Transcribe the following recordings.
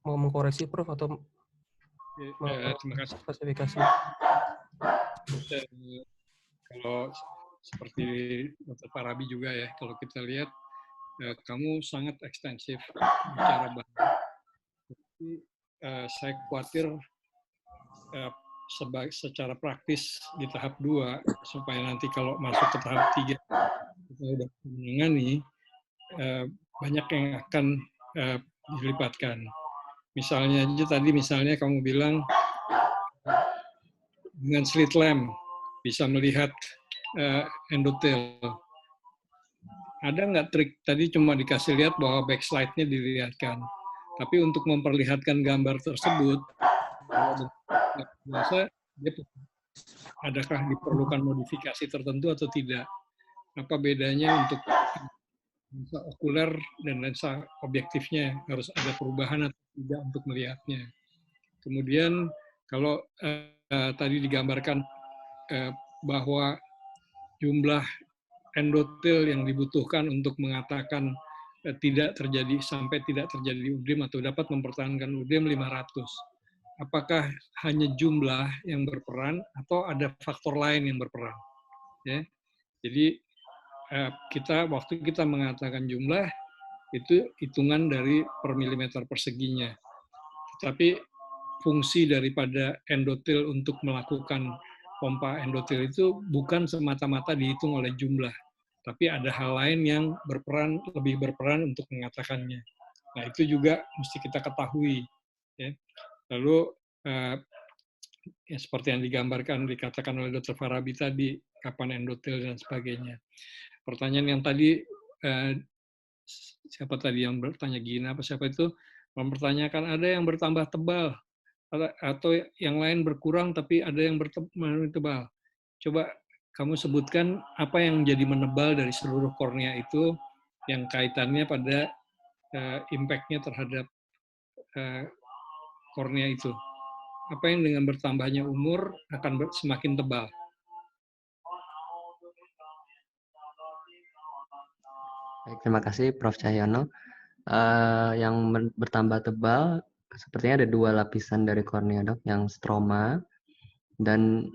mau mengkoreksi Prof atau Terima kasih. spesifikasi? Kalau seperti Dr. Farabi juga ya, kalau kita lihat kamu sangat ekstensif bicara bahwa saya khawatir secara praktis di tahap 2 supaya nanti kalau masuk ke tahap 3 kita sudah menangani banyak yang akan dilibatkan. Misalnya aja tadi kamu bilang dengan slit lamp bisa melihat endotel. Ada nggak trik tadi cuma dikasih lihat bahwa backslide-nya dilihatkan. Tapi untuk memperlihatkan gambar tersebut, biasa adakah diperlukan modifikasi tertentu atau tidak? Apa bedanya untuk lensa okuler dan lensa objektifnya? Harus ada perubahan atau tidak untuk melihatnya? Kemudian kalau tadi digambarkan bahwa jumlah endotel yang dibutuhkan untuk mengatakan tidak terjadi UDEM atau dapat mempertahankan UDEM 500. Apakah hanya jumlah yang berperan atau ada faktor lain yang berperan? Ya. Jadi waktu kita mengatakan jumlah itu hitungan dari per milimeter perseginya. Tetapi fungsi daripada endotel untuk melakukan pompa endotel itu bukan semata-mata dihitung oleh jumlah, tapi ada hal lain yang lebih berperan untuk mengatakannya. Nah, itu juga mesti kita ketahui. Ya. Lalu, ya, seperti yang dikatakan oleh Dr. Farabi tadi, kapan endotel dan sebagainya. Pertanyaan yang tadi, siapa tadi yang bertanya Gina, siapa itu, mempertanyakan ada yang bertambah tebal, atau yang lain berkurang tapi ada yang tebal. Coba kamu sebutkan apa yang jadi menebal dari seluruh kornea itu yang kaitannya pada impact-nya terhadap kornea itu. Apa yang dengan bertambahnya umur akan semakin tebal? Baik, terima kasih Prof. Cahyono. Yang bertambah tebal, sepertinya ada 2 lapisan dari kornea, Dok, yang stroma dan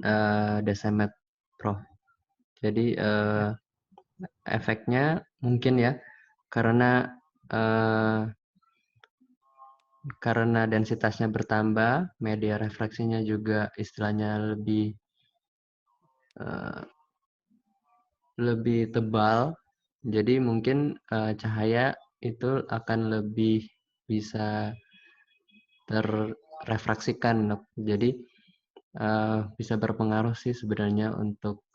descemet, Prof. Jadi efeknya mungkin ya, karena densitasnya bertambah, media refraksinya juga istilahnya lebih tebal. Jadi mungkin cahaya itu akan lebih bisa terrefraksikan, Dok. Jadi bisa berpengaruh sih sebenarnya untuk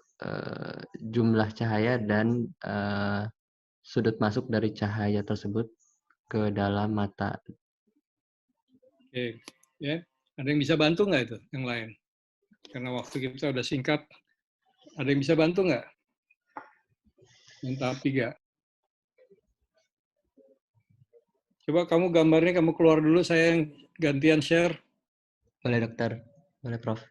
jumlah cahaya dan sudut masuk dari cahaya tersebut ke dalam mata. Oke, ya. Ada yang bisa bantu nggak itu yang lain? Karena waktu kita udah singkat. Ada yang bisa bantu nggak? Yang tahap 3. Coba kamu gambarnya kamu keluar dulu, saya yang gantian share. Boleh, Dokter. Boleh, Prof.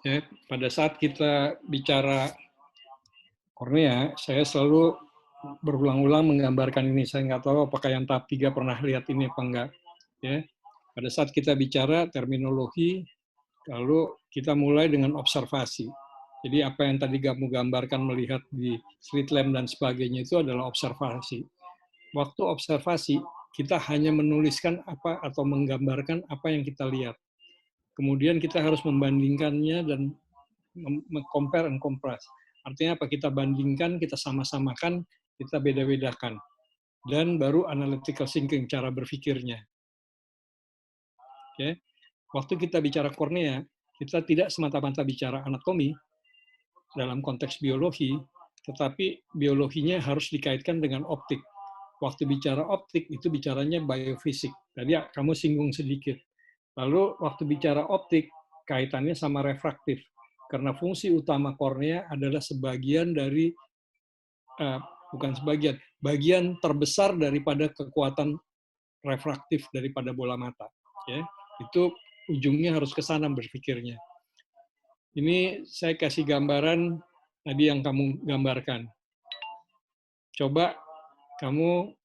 Ya, pada saat kita bicara kornea, saya selalu berulang-ulang menggambarkan ini. Saya nggak tahu apakah yang tahap 3 pernah lihat ini apa enggak. Ya. Pada saat kita bicara terminologi, lalu kita mulai dengan observasi. Jadi apa yang tadi kamu gambarkan melihat di slit lamp dan sebagainya itu adalah observasi. Waktu observasi, kita hanya menuliskan apa atau menggambarkan apa yang kita lihat. Kemudian kita harus membandingkannya dan compare and contrast. Artinya apa? Kita bandingkan, kita sama-samakan, kita beda-bedakan. Dan baru analytical thinking, cara berpikirnya. Okay. Waktu kita bicara kornea, kita tidak semata-mata bicara anatomi dalam konteks biologi, tetapi biologinya harus dikaitkan dengan optik. Waktu bicara optik, itu bicaranya biofisik. Tadi kamu singgung sedikit. Lalu waktu bicara optik, kaitannya sama refraktif. Karena fungsi utama kornea adalah sebagian dari, bukan sebagian, bagian terbesar daripada kekuatan refraktif daripada bola mata. Ya, itu ujungnya harus ke sana berpikirnya. Ini saya kasih gambaran tadi yang kamu gambarkan. Coba kamu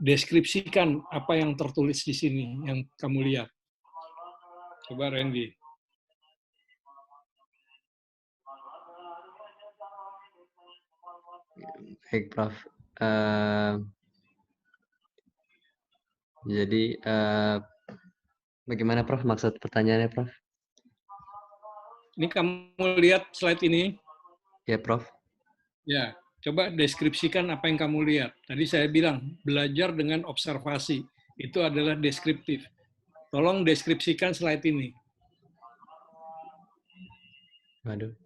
deskripsikan apa yang tertulis di sini, yang kamu lihat. Coba Randy. Baik, Prof. Jadi, bagaimana, Prof? Maksud pertanyaannya, Prof? Ini kamu lihat slide ini. Ya, Prof. Ya, coba deskripsikan apa yang kamu lihat. Tadi saya bilang, belajar dengan observasi. Itu adalah deskriptif. Tolong deskripsikan slide ini. Waduh.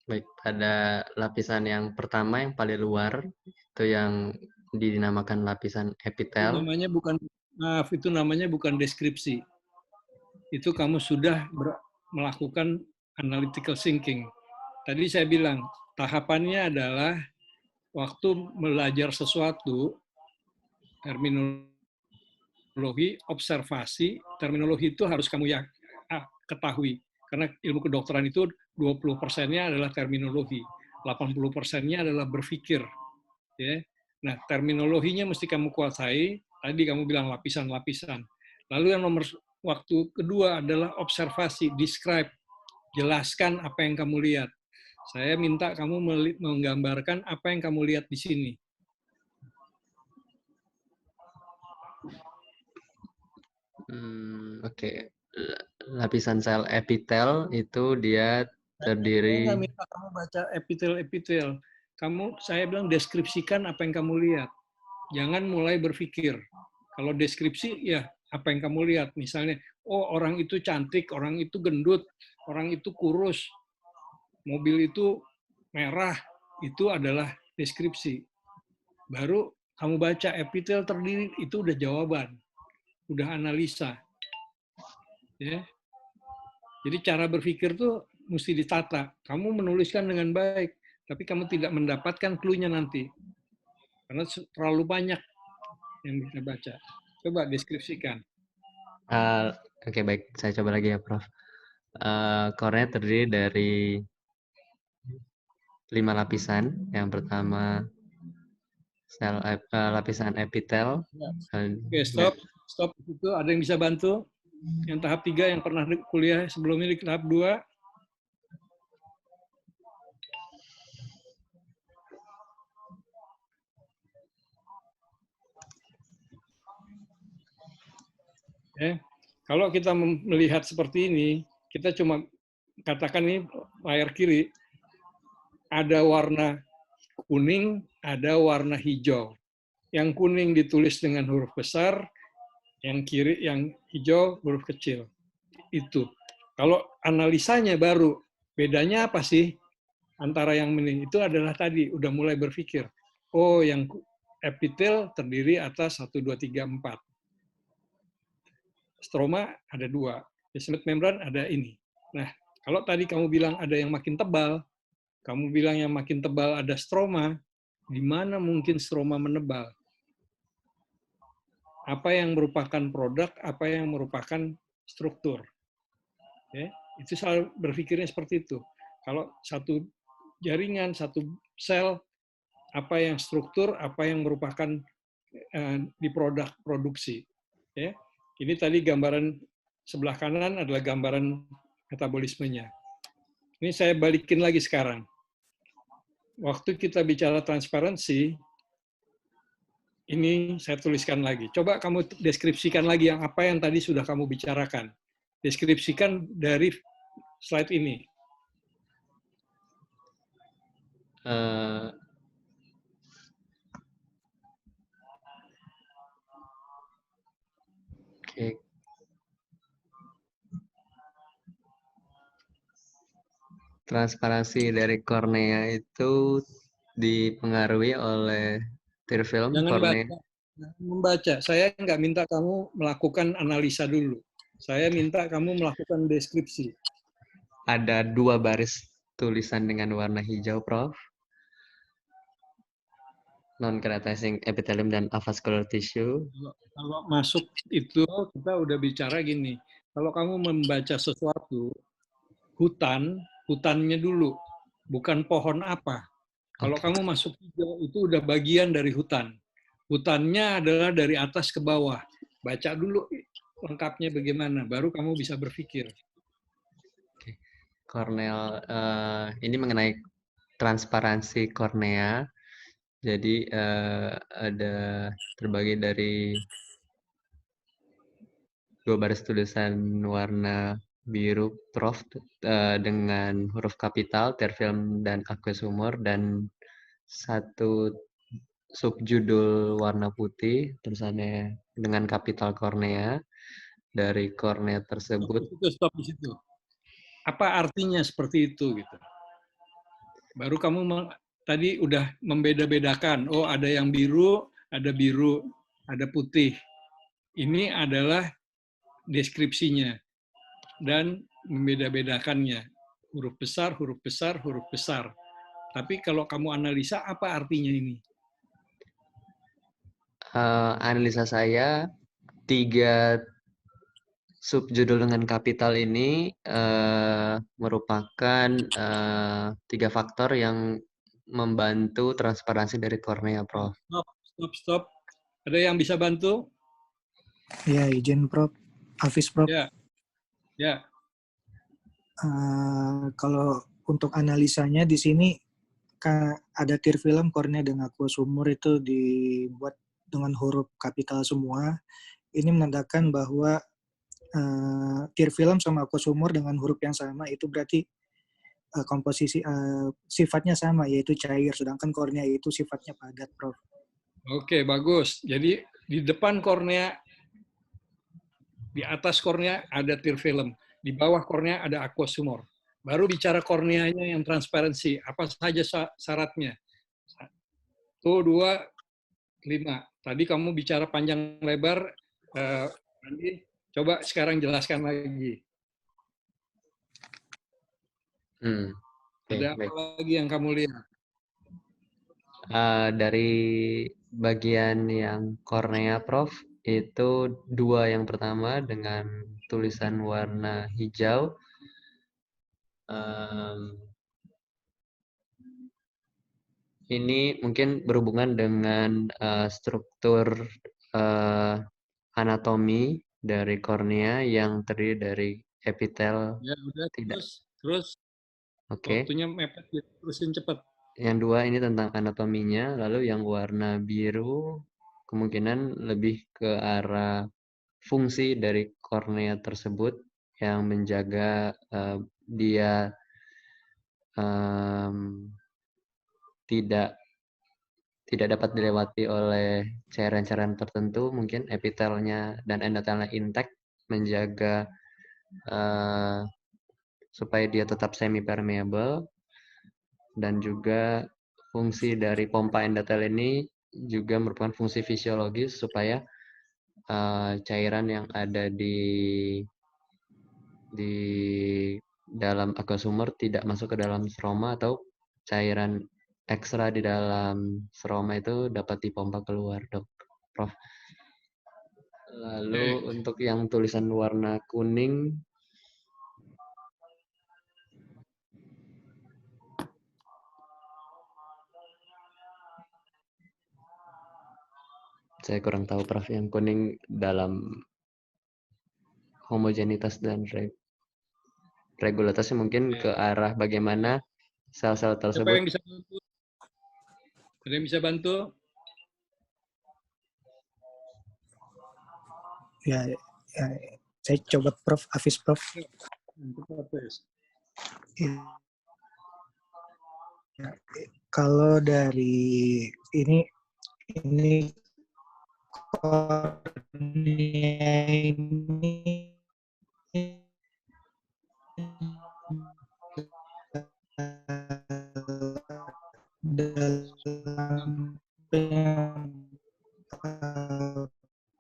Baik, pada lapisan yang pertama yang paling luar, itu yang dinamakan lapisan epitel. Itu namanya bukan deskripsi. Itu kamu sudah melakukan analytical thinking. Tadi saya bilang, tahapannya adalah waktu belajar sesuatu, terminologi, observasi, terminologi itu harus kamu ketahui. Karena ilmu kedokteran itu 20%-nya adalah terminologi, 80%-nya adalah berpikir. Ya. Nah, terminologinya mesti kamu kuasai. Tadi kamu bilang lapisan-lapisan. Lalu yang waktu kedua adalah observasi, describe, jelaskan apa yang kamu lihat. Saya minta kamu menggambarkan apa yang kamu lihat di sini. Oke. Lapisan sel epitel itu dia terdiri. Saya nggak minta kamu baca epitel. Saya bilang deskripsikan apa yang kamu lihat. Jangan mulai berpikir. Kalau deskripsi, ya apa yang kamu lihat. Misalnya, oh orang itu cantik, orang itu gendut, orang itu kurus, mobil itu merah, itu adalah deskripsi. Baru kamu baca epitel terdiri, itu udah jawaban, udah analisa. Ya. Jadi cara berpikir tuh mesti ditata. Kamu menuliskan dengan baik, tapi kamu tidak mendapatkan clue-nya nanti. Karena terlalu banyak yang bisa baca. Coba deskripsikan. Oke, baik. Saya coba lagi ya, Prof. Core-nya terdiri dari 5 lapisan. Yang pertama sel lapisan epitel. Oke, stop. Itu ada yang bisa bantu? Yang tahap 3 yang pernah kuliah sebelumnya di tahap 2. Ya. Kalau kita melihat seperti ini, kita cuma katakan ini layar kiri, ada warna kuning, ada warna hijau. Yang kuning ditulis dengan huruf besar, yang kiri, yang hijau huruf kecil. Itu. Kalau analisanya baru, bedanya apa sih antara yang ini? Itu adalah tadi, udah mulai berpikir. Oh, yang epitel terdiri atas 1, 2, 3, 4. Stroma ada 2. Basement membran ada ini. Nah, kalau tadi kamu bilang ada yang makin tebal, kamu bilang yang makin tebal ada stroma, di mana mungkin stroma menebal? Apa yang merupakan produk, apa yang merupakan struktur. Ya, itu selalu berpikirnya seperti itu. Kalau satu jaringan, satu sel, apa yang struktur, apa yang merupakan di produk produksi. Ya. Ini tadi gambaran sebelah kanan adalah gambaran metabolismenya. Ini saya balikin lagi sekarang. Waktu kita bicara transparansi, ini saya tuliskan lagi. Coba kamu deskripsikan lagi yang apa yang tadi sudah kamu bicarakan. Deskripsikan dari slide ini. Oke. Transparansi dari kornea itu dipengaruhi oleh tear film kornea. Jangan membaca. Saya nggak minta kamu melakukan analisa dulu. Saya minta kamu melakukan deskripsi. Ada 2 baris tulisan dengan warna hijau, Prof. non-keratizing epithelium dan avascular tissue. Kalau masuk itu kita udah bicara gini, kalau kamu membaca sesuatu, hutannya dulu, bukan pohon apa. Kalau Oke. kamu masuk hijau itu udah bagian dari hutan. Hutannya adalah dari atas ke bawah. Baca dulu lengkapnya bagaimana, baru kamu bisa berpikir. Korneal, ini mengenai transparansi kornea. Jadi ada terbagi dari 2 baris tulisan warna biru Prof dengan huruf kapital, terfilm dan aqueous humor, dan 1 subjudul warna putih tulisannya dengan kapital kornea. Dari kornea tersebut. Stop di situ. Apa artinya seperti itu gitu. Baru kamu tadi udah membeda-bedakan. Oh, ada yang biru, ada putih. Ini adalah deskripsinya dan membeda-bedakannya. Huruf besar, huruf besar, huruf besar. Tapi kalau kamu analisa, apa artinya ini? Analisa saya 3 subjudul dengan kapital ini merupakan 3 faktor yang membantu transparansi dari kornea, Prof. Stop. Ada yang bisa bantu? Ya, izin Prof. Hafiz Prof. Ya. Kalau untuk analisanya di sini ada tear film, kornea dan aqueous humor itu dibuat dengan huruf kapital semua. Ini menandakan bahwa tear film sama aqueous humor dengan huruf yang sama itu berarti komposisi sifatnya sama, yaitu cair, sedangkan kornea itu sifatnya padat, Prof. Oke, bagus. Jadi di depan kornea, di atas kornea ada tear film, di bawah kornea ada aqueous humor. Baru bicara korneanya yang transparansi, apa saja syaratnya? 1, 2, 5. Tadi kamu bicara panjang lebar, Andi, coba sekarang jelaskan lagi. Ada apa lagi yang kamu lihat? Dari bagian yang kornea, Prof, itu 2 yang pertama dengan tulisan warna hijau. Ini mungkin berhubungan dengan struktur anatomi dari kornea yang terdiri dari epitel. Ya, udah, tidak. Terus. Oke. Waktunya mepet, terusin cepat. Yang 2 ini tentang anatominya, lalu yang warna biru kemungkinan lebih ke arah fungsi dari kornea tersebut yang menjaga dia tidak dapat dilewati oleh cairan-cairan tertentu, mungkin epitelnya dan endotelnya intact, menjaga supaya dia tetap semi permeable, dan juga fungsi dari pompa endotel ini juga merupakan fungsi fisiologis supaya cairan yang ada di dalam aqueous humor tidak masuk ke dalam stroma, atau cairan ekstra di dalam stroma itu dapat dipompa keluar, Prof. Lalu untuk yang tulisan warna kuning, saya kurang tahu, Prof. Yang kuning dalam homogenitas dan regularitasnya mungkin ke arah bagaimana sel-sel tersebut. Siapa yang bisa bantu? Ada yang bisa bantu? Ya, saya coba Prof. Hafiz Prof. Ya, kalau dari ini kornea ini dalam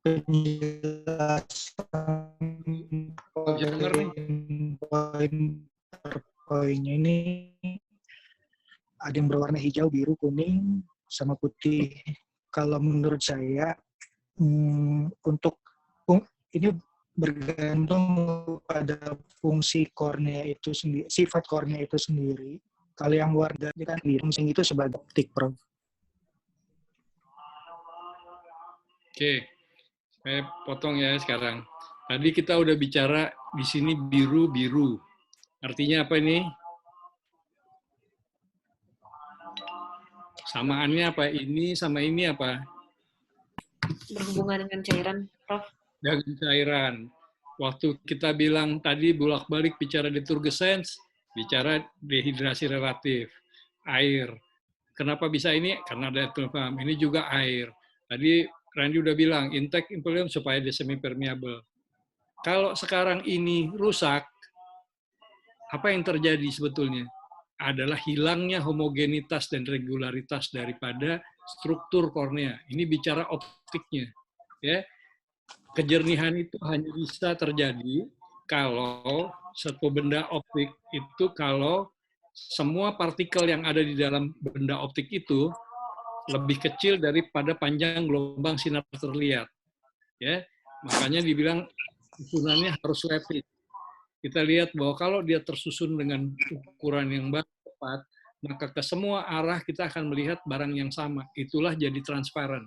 penjelasan poin-poinnya ini ada yang berwarna hijau, biru, kuning, sama putih. kalau menurut saya untuk ini bergantung pada fungsi kornea itu sendiri, sifat kornea itu sendiri. Kalau yang luar dari kan fungsi itu sebagai optik, Prof. Oke, saya potong ya sekarang. Tadi kita udah bicara di sini biru-biru. Artinya apa ini? Samaannya apa? Ini sama ini apa? Berhubungan dengan cairan, Prof. Dengan cairan. Waktu kita bilang tadi bolak-balik bicara deturgescence, bicara dehidrasi relatif, air. Kenapa bisa ini? Karena ada etnofam. Ini juga air. Tadi Randy udah bilang, intake impelium supaya dia semi-permeable. Kalau sekarang ini rusak, apa yang terjadi sebetulnya? Adalah hilangnya homogenitas dan regularitas daripada struktur kornea. Ini bicara optiknya. Ya. Kejernihan itu hanya bisa terjadi kalau satu benda optik itu kalau semua partikel yang ada di dalam benda optik itu lebih kecil daripada panjang gelombang sinar terlihat. Ya, makanya dibilang susunannya harus lepis. Kita lihat bahwa kalau dia tersusun dengan ukuran yang tepat, maka ke semua arah kita akan melihat barang yang sama. Itulah jadi transparan.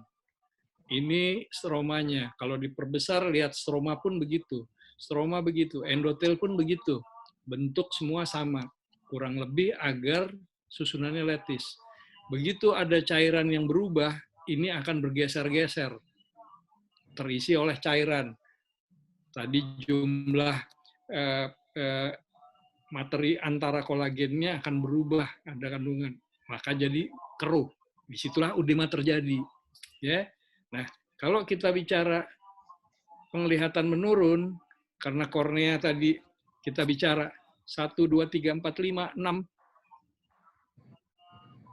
Ini stromanya. Kalau diperbesar, lihat stroma pun begitu. Stroma begitu, endotel pun begitu. Bentuk semua sama. Kurang lebih agar susunannya lattice. Begitu ada cairan yang berubah, ini akan bergeser-geser. Terisi oleh cairan. Tadi jumlah materi antara kolagennya akan berubah, ada kandungan. Maka jadi keruh. Disitulah udema terjadi. Ya. Nah, kalau kita bicara penglihatan menurun, karena kornea tadi kita bicara 1, 2, 3, 4, 5, 6.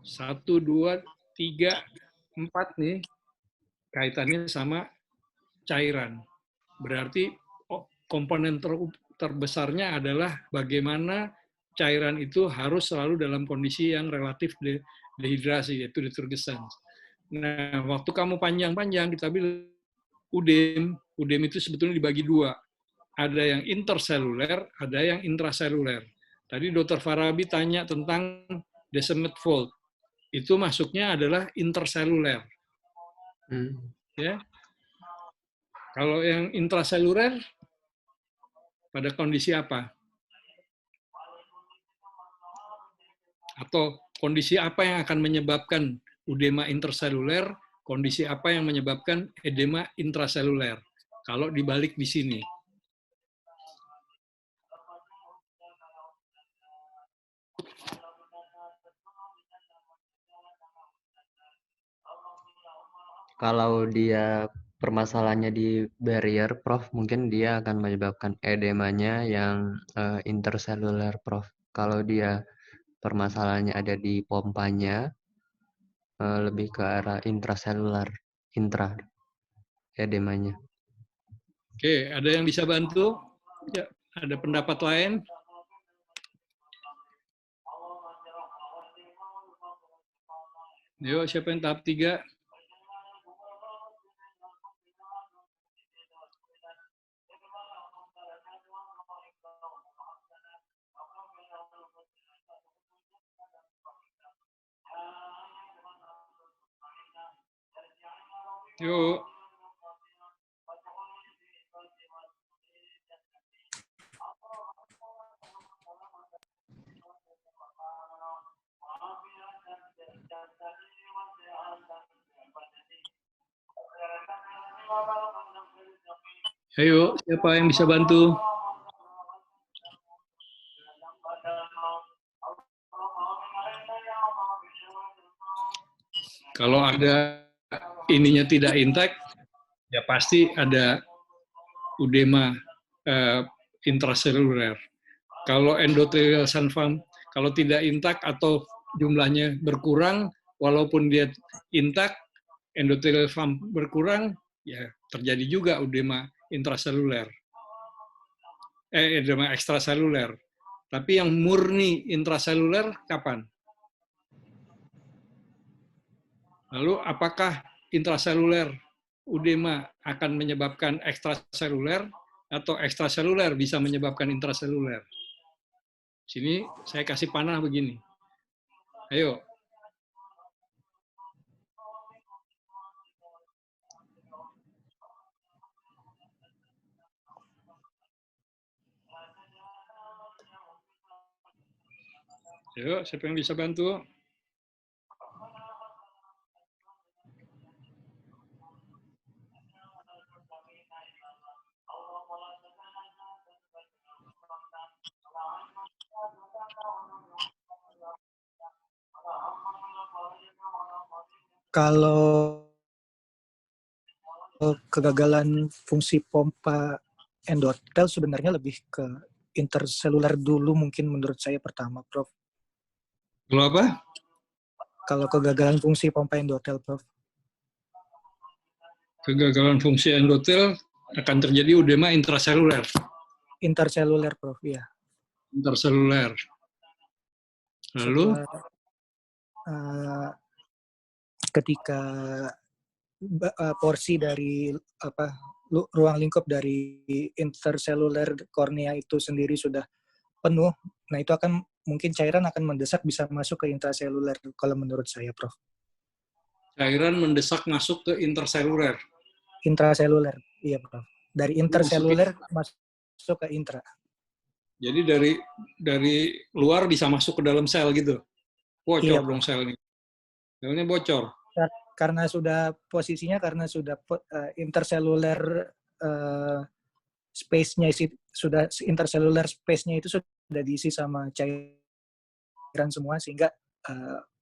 1, 2, 3, 4 nih, kaitannya sama cairan. Berarti komponen terbesarnya adalah bagaimana cairan itu harus selalu dalam kondisi yang relatif dehidrasi, yaitu deturgescence. Nah, waktu kamu panjang-panjang, kita bilang udem itu sebetulnya dibagi dua. Ada yang interseluler, ada yang intraseluler. Tadi Dr. Farabi tanya tentang Descemet fold. Itu masuknya adalah interseluler. Ya. Kalau yang intraseluler, pada kondisi apa? Atau kondisi apa yang akan menyebabkan udema interseluler, kondisi apa yang menyebabkan edema intraseluler. Kalau dibalik di sini. Kalau dia permasalahannya di barrier, Prof, mungkin dia akan menyebabkan edemanya yang interseluler, Prof. Kalau dia permasalahannya ada di pompanya, lebih ke arah intraseluler, intra edemanya. Oke, ada yang bisa bantu? Ya, ada pendapat lain? Yuk, siapa yang tahap 3? Yuk. Ayo, siapa yang bisa bantu? Kalau ada ininya tidak intact, ya pasti ada udema intraseluler. Kalau endothelial sunfam, kalau tidak intact atau jumlahnya berkurang, walaupun dia intact, endothelial sunfam berkurang, ya terjadi juga udema intraseluler. Edema ekstraseluler. Tapi yang murni intraseluler kapan? Lalu apakah intraseluler edema akan menyebabkan ekstraseluler atau ekstraseluler bisa menyebabkan intraseluler? Sini saya kasih panah begini. Ayo. Ayo, siapa yang bisa bantu? Kalau kegagalan fungsi pompa endotel sebenarnya lebih ke interseluler dulu mungkin menurut saya pertama, Prof. Kalau apa? Kalau kegagalan fungsi pompa endotel, Prof. Kegagalan fungsi endotel akan terjadi edema intraseluler. Interseluler, Prof. Ya. Interseluler. Lalu? Setelah, ketika porsi dari ruang lingkup dari interseluler kornea itu sendiri sudah penuh, nah itu akan mungkin cairan akan mendesak bisa masuk ke intraseluler kalau menurut saya, Prof. Cairan mendesak masuk ke interseluler. Intraseluler, iya, Prof. Dari interseluler masuk ke intra. Jadi dari luar bisa masuk ke dalam sel gitu. Bocor Iya, dong selnya. Selnya bocor. Karena sudah posisinya interseluler space-nya sudah interseluler space-nya itu sudah diisi sama cairan semua sehingga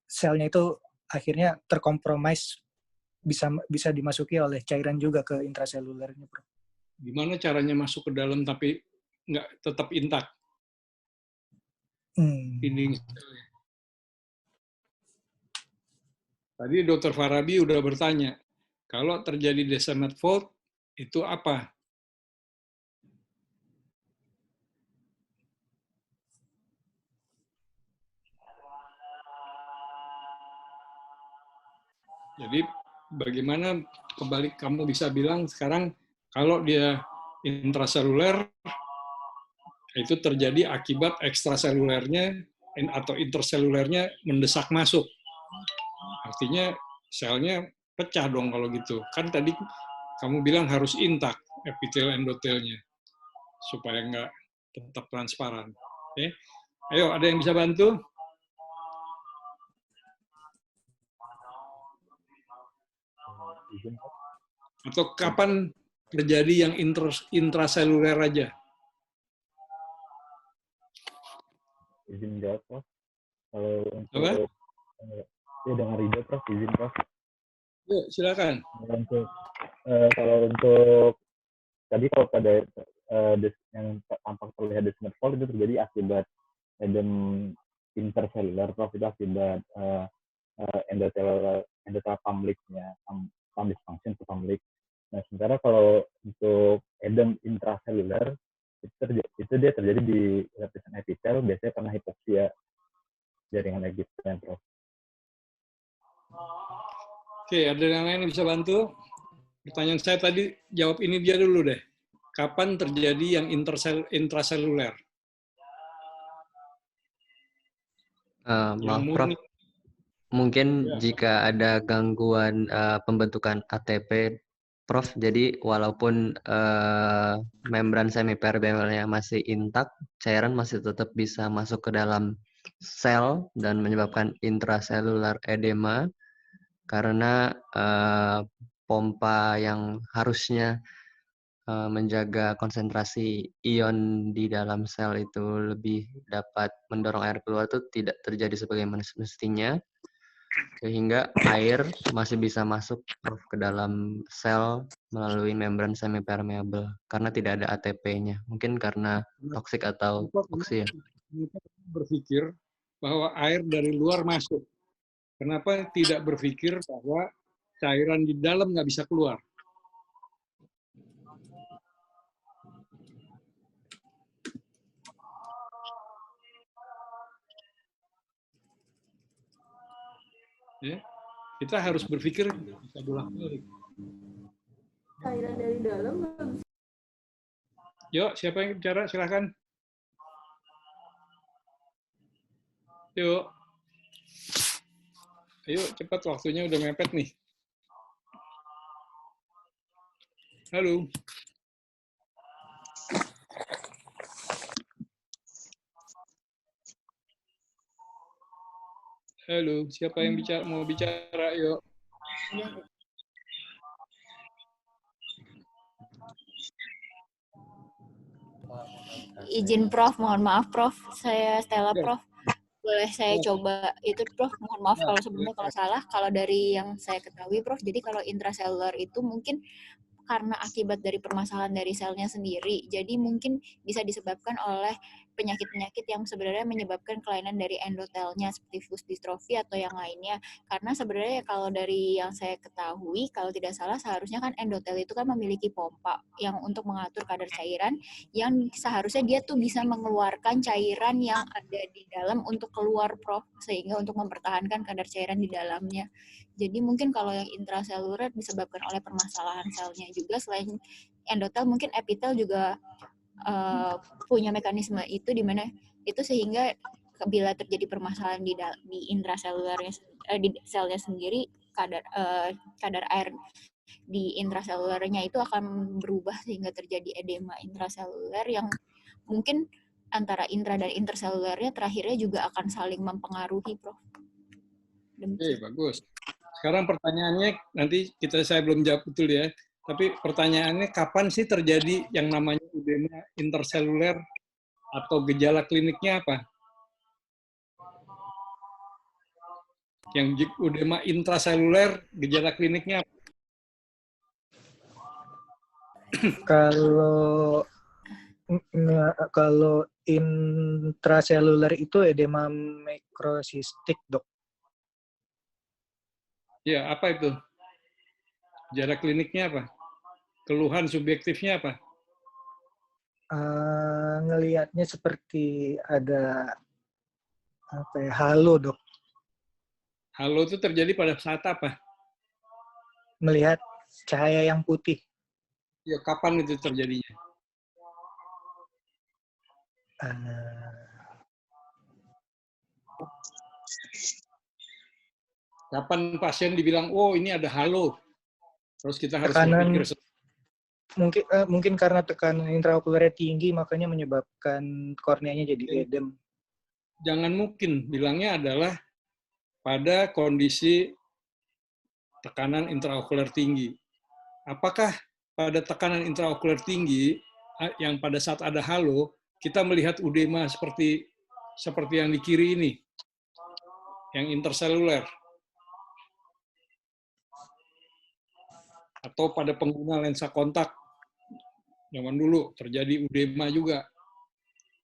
selnya itu akhirnya terkompromis bisa dimasuki oleh cairan juga ke intraselulernya, Prof. Gimana caranya masuk ke dalam tapi nggak tetap intak? Dinding selnya. Tadi Dr. Farabi udah bertanya, kalau terjadi Descemet fault, itu apa? Jadi bagaimana kebalik kamu bisa bilang sekarang kalau dia intraseluler, itu terjadi akibat ekstraselulernya atau interselulernya mendesak masuk. Artinya selnya pecah dong kalau gitu. Kan tadi kamu bilang harus intak epitel endotelnya supaya nggak tetap transparan. Oke. Ayo, ada yang bisa bantu? Atau kapan terjadi yang intraseluler aja? Izin jawab, Prof. Kalau untuk Apa? ya dengan ridho, Prof. Izin, Prof. Yuk, silakan. Kalau untuk tadi kalau pada yang tampak terlihat Descemet fault itu terjadi akibat edem interseluler, Prof. Itu akibat endothelial pump leak-nya, pump dysfunction atau pump leak. Nah, sementara kalau untuk edem intraseluler itu dia terjadi di lapisan epitel biasanya karena hipoksia jaringan epitelnya, Prof. Oke, ada yang lain yang bisa bantu? Pertanyaan saya tadi, jawab ini dia dulu deh. Kapan terjadi yang intraseluler? Maaf, Prof. Mungkin jika ada gangguan pembentukan ATP, Prof. Jadi walaupun membran semipermeabelnya masih intak, cairan masih tetap bisa masuk ke dalam sel dan menyebabkan intraselular edema karena pompa yang harusnya menjaga konsentrasi ion di dalam sel itu lebih dapat mendorong air keluar itu tidak terjadi sebagaimana semestinya, sehingga air masih bisa masuk ke dalam sel melalui membran semipermeabel karena tidak ada ATP-nya. Mungkin karena toksik atau toksin. Berpikir bahwa air dari luar masuk. Kenapa tidak berpikir bahwa cairan di dalam nggak bisa keluar? Ya. Kita harus berpikir bisa bolak-balik. Cairan dari dalam nggak bisa. Yuk, siapa yang bicara? Silakan. Yuk. Ayo, cepat, waktunya udah mepet nih. Halo. Halo, siapa yang mau bicara? Yuk. Izin Prof, mohon maaf Prof. Saya Stella Ya. Prof. Boleh saya coba itu Prof, mohon maaf Ya, kalau sebelumnya kalau salah. Kalau dari yang saya ketahui Prof, jadi kalau intraseluler itu mungkin karena akibat dari permasalahan dari selnya sendiri. Jadi mungkin bisa disebabkan oleh penyakit-penyakit yang sebenarnya menyebabkan kelainan dari endotelnya seperti fus dystrophy atau yang lainnya. Karena sebenarnya kalau dari yang saya ketahui, kalau tidak salah seharusnya kan endotel itu kan memiliki pompa yang untuk mengatur kadar cairan yang seharusnya dia tuh bisa mengeluarkan cairan yang ada di dalam untuk keluar Prof, sehingga untuk mempertahankan kadar cairan di dalamnya. Jadi mungkin kalau yang intraseluler disebabkan oleh permasalahan selnya juga, selain endotel mungkin epitel juga punya mekanisme itu di mana itu sehingga bila terjadi permasalahan di intraselulernya di selnya sendiri kadar air di intraselulernya itu akan berubah sehingga terjadi edema intraseluler yang mungkin antara intra dan interselulernya terakhirnya juga akan saling mempengaruhi, Prof. Oke, bagus. Sekarang pertanyaannya, nanti saya belum jawab betul ya, tapi pertanyaannya kapan sih terjadi yang namanya edema interseluler atau gejala kliniknya apa? Yang edema intraseluler, gejala kliniknya apa? Kalau intraseluler itu edema mikrosistik, Dok. Ya, apa itu? Gejala kliniknya apa? Keluhan subjektifnya apa? Ngelihatnya seperti ada halo, Dok. Halo itu terjadi pada saat apa? Melihat cahaya yang putih. Ya, kapan itu terjadinya? Kapan pasien dibilang, oh ini ada halo, terus kita harus berpikir. Mungkin karena tekanan intraokulernya tinggi, makanya menyebabkan korneanya jadi edem. Jangan mungkin, bilangnya adalah pada kondisi tekanan intraokuler tinggi. Apakah pada tekanan intraokuler tinggi, yang pada saat ada halo, kita melihat edema seperti yang di kiri ini, yang interseluler? Atau pada pengguna lensa kontak, zaman dulu terjadi edema juga.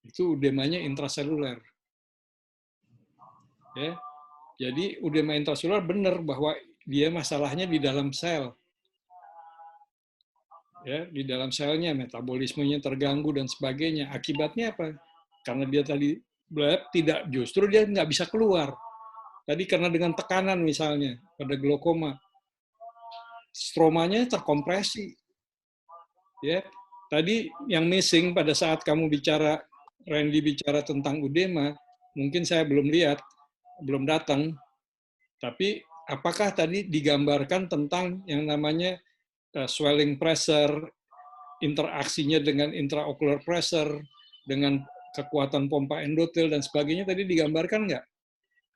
Itu edemanya intraseluler. Ya. Jadi edema intraseluler benar bahwa dia masalahnya di dalam sel. Ya, di dalam selnya metabolismenya terganggu dan sebagainya. Akibatnya apa? Karena dia tadi justru dia nggak bisa keluar. Tadi karena dengan tekanan misalnya pada glaukoma, stromanya terkompresi. Ya, tadi yang missing pada saat kamu Randy bicara tentang edema, mungkin saya belum lihat, belum datang, tapi apakah tadi digambarkan tentang yang namanya swelling pressure, interaksinya dengan intraocular pressure, dengan kekuatan pompa endotel dan sebagainya tadi digambarkan nggak?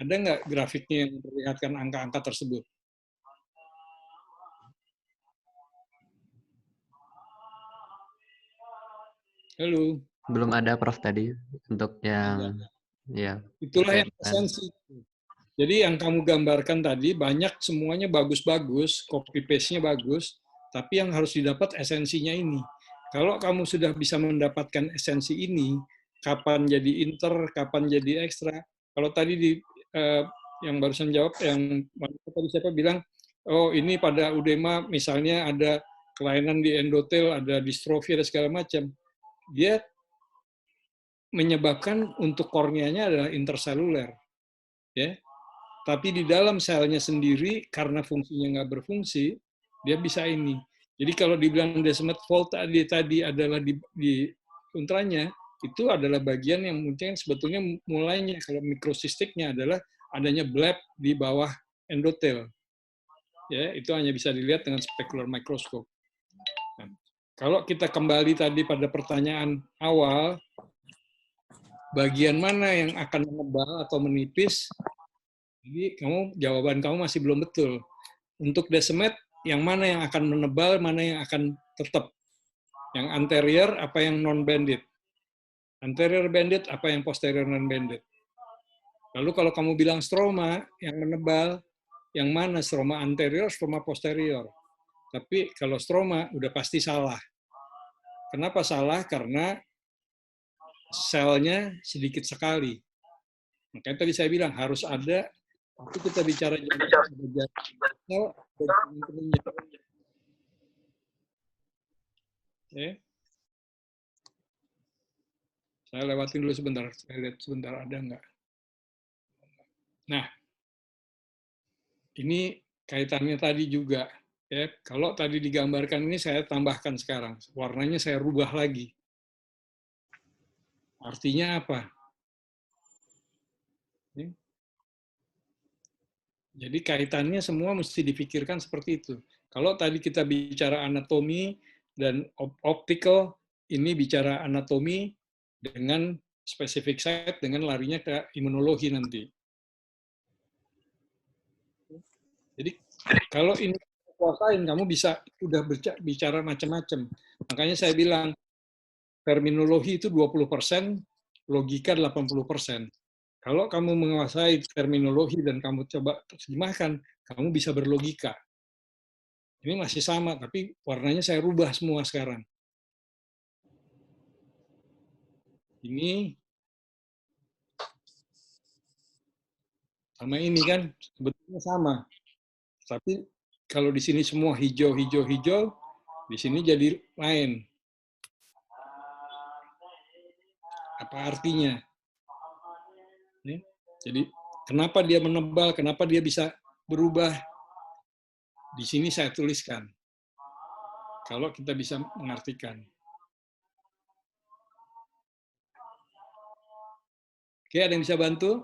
Ada nggak grafiknya yang memperlihatkan angka-angka tersebut? Halo. Belum ada Prof tadi untuk yang ya. Itulah yang esensi. Jadi yang kamu gambarkan tadi banyak semuanya bagus-bagus, copy paste-nya bagus, tapi yang harus didapat esensinya ini. Kalau kamu sudah bisa mendapatkan esensi ini, kapan jadi inter, kapan jadi ekstra. Kalau tadi yang barusan jawab, yang tadi siapa bilang, oh ini pada edema misalnya ada kelainan di endotel, ada distrofi, ada segala macam. Dia menyebabkan untuk korneanya adalah interseluler. Ya. Tapi di dalam selnya sendiri, karena fungsinya nggak berfungsi, dia bisa ini. Jadi kalau dibilang Descemet fault tadi adalah di untranya, itu adalah bagian yang mungkin sebetulnya mulainya, kalau mikrosistiknya adalah adanya bleb di bawah endotel. Ya, itu hanya bisa dilihat dengan specular microscope. Nah, kalau kita kembali tadi pada pertanyaan awal, bagian mana yang akan menebal atau menipis? Jadi jawaban kamu masih belum betul. Untuk Descemet, yang mana yang akan menebal, mana yang akan tetap? Yang anterior, apa yang non-banded? Anterior banded, apa yang posterior non-banded? Lalu kalau kamu bilang stroma, yang menebal, yang mana stroma anterior, stroma posterior? Tapi kalau stroma, udah pasti salah. Kenapa salah? Karena selnya sedikit sekali. Makanya tadi saya bilang, harus ada, waktu kita bicara sel, Oke. Saya lewatin dulu sebentar. Saya lihat sebentar ada nggak. Nah, ini kaitannya tadi juga. Ya, kalau tadi digambarkan ini saya tambahkan sekarang. Warnanya saya rubah lagi. Artinya apa? Jadi kaitannya semua mesti dipikirkan seperti itu. Kalau tadi kita bicara anatomi dan optical, ini bicara anatomi dengan spesifik site, dengan larinya ke imunologi nanti. Jadi kalau ini kuasain, kamu bisa udah bicara macam-macam. Makanya saya bilang, terminologi itu 20%, logika 80%. Kalau kamu menguasai terminologi dan kamu coba terjemahkan, kamu bisa berlogika. Ini masih sama, tapi warnanya saya rubah semua sekarang. Ini sama ini kan, sebetulnya sama. Tapi kalau di sini semua hijau, hijau, hijau, di sini jadi lain. Apa artinya? Jadi kenapa dia menebal, kenapa dia bisa berubah? Di sini saya tuliskan. Kalau kita bisa mengartikan. Oke, ada yang bisa bantu?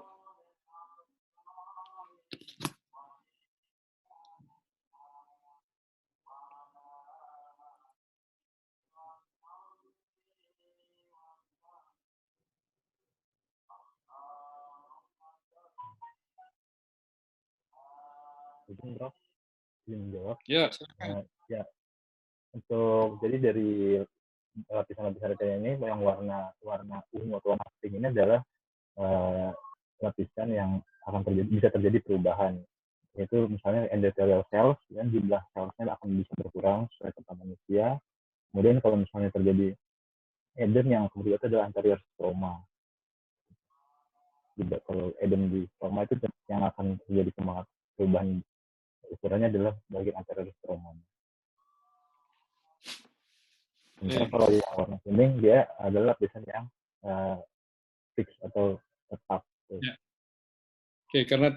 Izin, Prof. Izin menjawab. Ya, Ya, untuk jadi dari lapisan-lapisan ini yang warna ungu atau warna pink ini adalah lapisan yang akan bisa terjadi perubahan, yaitu misalnya endothelial cells, dan jumlah selsnya akan bisa berkurang sesuai kata manusia. Kemudian kalau misalnya terjadi edem, yang kemudian itu adalah anterior stroma. Juga kalau edem di stroma itu yang akan terjadi perubahan ukurannya adalah bagian anterior stroma. Sementara kalau yang warna kuning dia adalah lapisan yang fix atau tetap. Ya. Oke, karena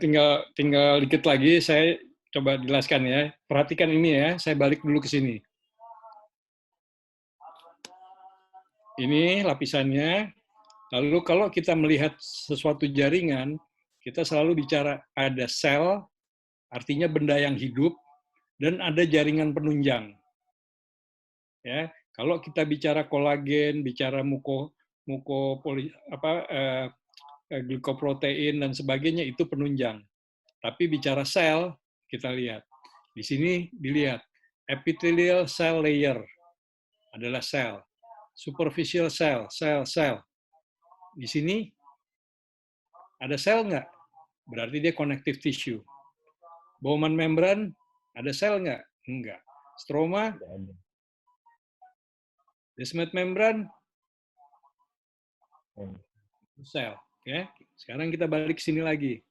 tinggal dikit lagi, saya coba jelaskan ya. Perhatikan ini ya, saya balik dulu ke sini. Ini lapisannya. Lalu kalau kita melihat sesuatu jaringan, kita selalu bicara ada sel, artinya benda yang hidup, dan ada jaringan penunjang. Ya, kalau kita bicara kolagen, bicara glikoprotein dan sebagainya, itu penunjang. Tapi bicara sel, kita lihat. Di sini dilihat, epithelial cell layer adalah sel. Superficial cell, sel. Di sini ada sel nggak? Berarti dia connective tissue. Bowman membran, ada sel nggak? Enggak. Stroma, Descemet membran, sel. Ya. Sekarang kita balik ke sini lagi.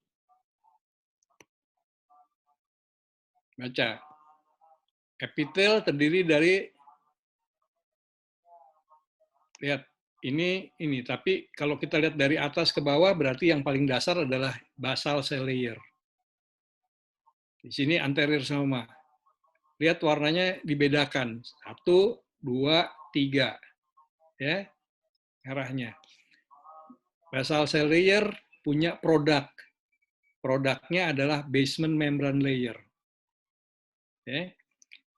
Baca. Epitel terdiri dari, lihat, ini. Tapi kalau kita lihat dari atas ke bawah, berarti yang paling dasar adalah basal cell layer. Di sini anterior stroma. Lihat warnanya dibedakan. 1, 2, 3. Ya, merahnya. Basal cell layer punya produk. Produknya adalah basement membrane layer. Ya.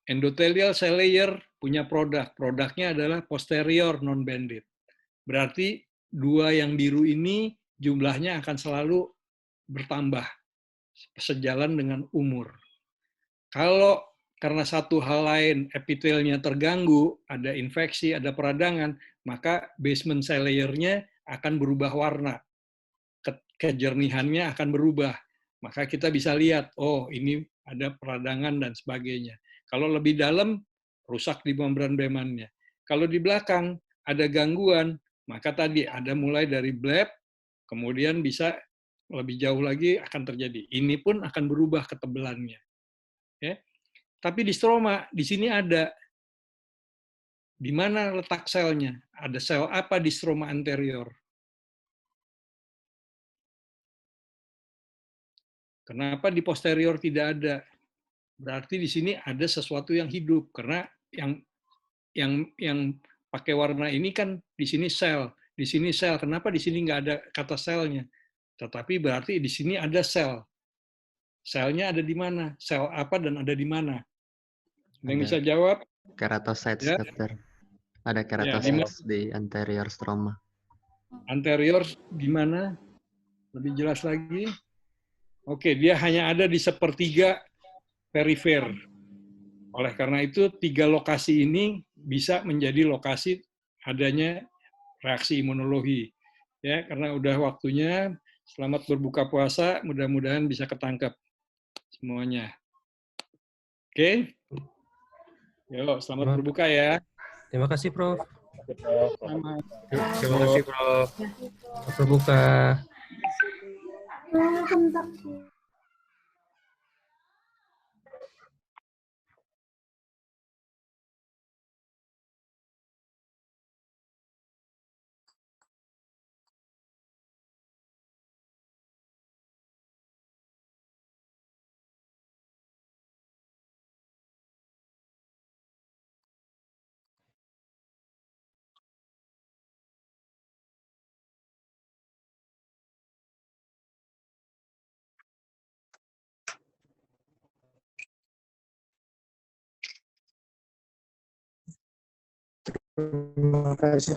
Endothelial cell layer punya produk. Produknya adalah posterior non-banded. Berarti dua yang biru ini jumlahnya akan selalu bertambah sejalan dengan umur. Kalau karena satu hal lain epitelnya terganggu, ada infeksi, ada peradangan, maka basement cell layer-nya akan berubah warna. Kejernihannya akan berubah. Maka kita bisa lihat, oh ini ada peradangan dan sebagainya. Kalau lebih dalam, rusak di membran Bowmannya. Kalau di belakang ada gangguan, maka tadi ada mulai dari bleb, kemudian bisa lebih jauh lagi akan terjadi. Ini pun akan berubah ketebalannya. Ya. Tapi di stroma, di sini ada. Di mana letak selnya? Ada sel apa di stroma anterior? Kenapa di posterior tidak ada? Berarti di sini ada sesuatu yang hidup, karena yang pakai warna ini kan di sini sel, di sini sel. Kenapa di sini nggak ada kata selnya? Tetapi berarti di sini ada sel. Selnya ada di mana? Sel apa dan ada di mana? Yang bisa jawab? Keratocytes, Ya. dokter. Ada Ya, keratocytes di anterior stroma. Anterior di mana? Lebih jelas lagi. Oke, dia hanya ada di sepertiga perifer. Oleh karena itu, 3 lokasi ini bisa menjadi lokasi adanya reaksi imunologi. Ya, karena udah waktunya. Selamat berbuka puasa, mudah-mudahan bisa ketangkep semuanya. Oke? Yuk, selamat berbuka ya. Terima kasih, Prof. Selamat. Terima kasih, Prof. Selamat berbuka. Terima kasih.